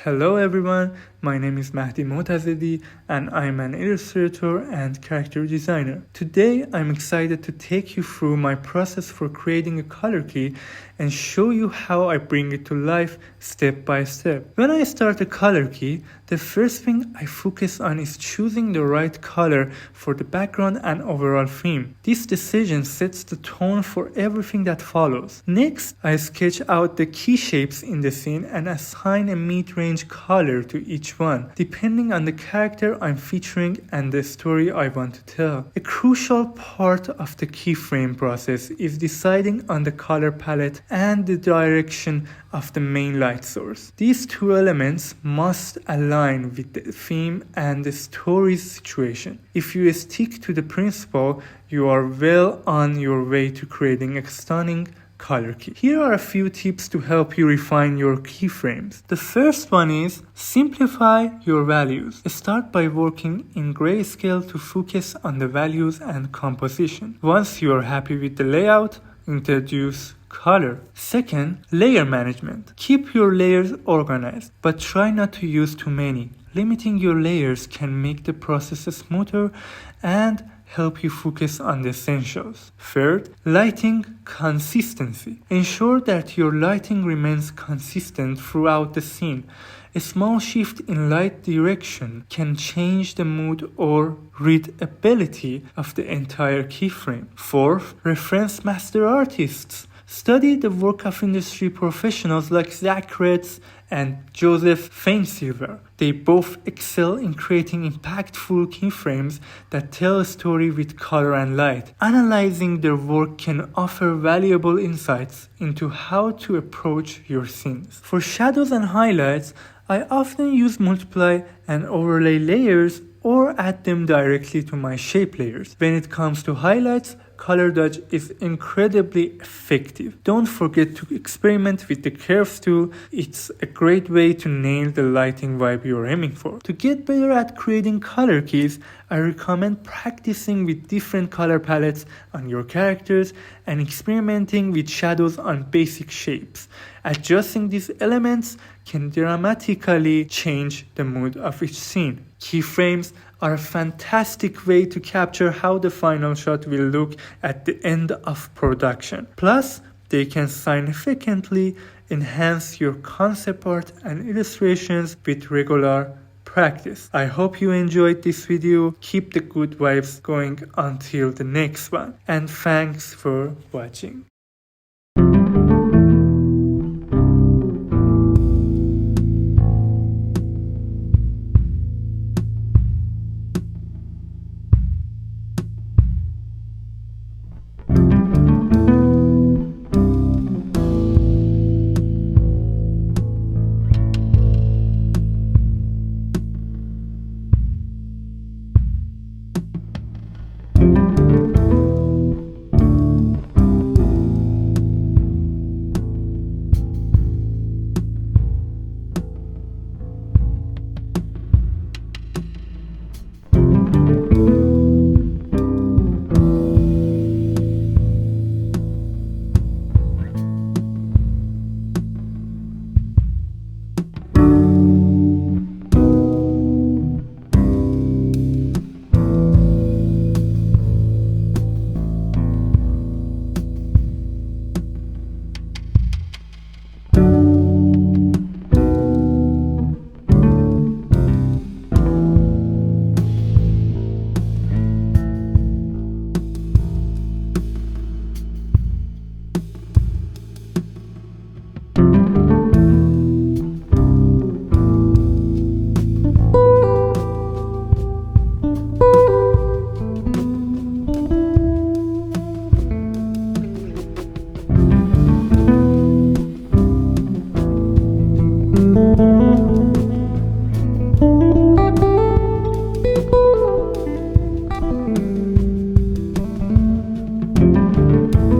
Hello everyone, my name is Mahdi Motazedi and I'm an illustrator and character designer. Today I'm excited to take you through my process for creating a color key and show you how I bring it to life step by step. When I start a color key, the first thing I focus on is choosing the right color for the background and overall theme. This decision sets the tone for everything that follows. Next, I sketch out the key shapes in the scene and assign a mid-range color to each one, depending on the character I'm featuring and the story I want to tell. A crucial part of the keyframe process is deciding on the color palette and the direction of the main light source. These two elements must align with the theme and the story's situation. If you stick to the principle, you are well on your way to creating a stunning color key. Here are a few tips to help you refine your keyframes. The first one is simplify your values. Start by working in grayscale to focus on the values and composition. Once you are happy with the layout, introduce color. Second, layer management. Keep your layers organized, but try not to use too many. Limiting your layers can make the process smoother and help you focus on the essentials. Third, lighting consistency. Ensure that your lighting remains consistent throughout the scene. A small shift in light direction can change the mood or readability of the entire keyframe. Fourth, reference master artists. Study the work of industry professionals like Zach Retz and Joseph Fainsilver. They both excel in creating impactful keyframes that tell a story with color and light. Analyzing their work can offer valuable insights into how to approach your scenes. For shadows and highlights, I often use multiply and overlay layers or add them directly to my shape layers. When it comes to highlights, color dodge is incredibly effective. Don't forget to experiment with the curves tool. It's a great way to nail the lighting vibe you're aiming for. To get better at creating color keys, I recommend practicing with different color palettes on your characters and experimenting with shadows on basic shapes. Adjusting these elements can dramatically change the mood of each scene. Keyframes are a fantastic way to capture how the final shot will look at the end of production. Plus, they can significantly enhance your concept art and illustrations with regular practice. I hope you enjoyed this video. Keep the good vibes going until the next one. And thanks for watching.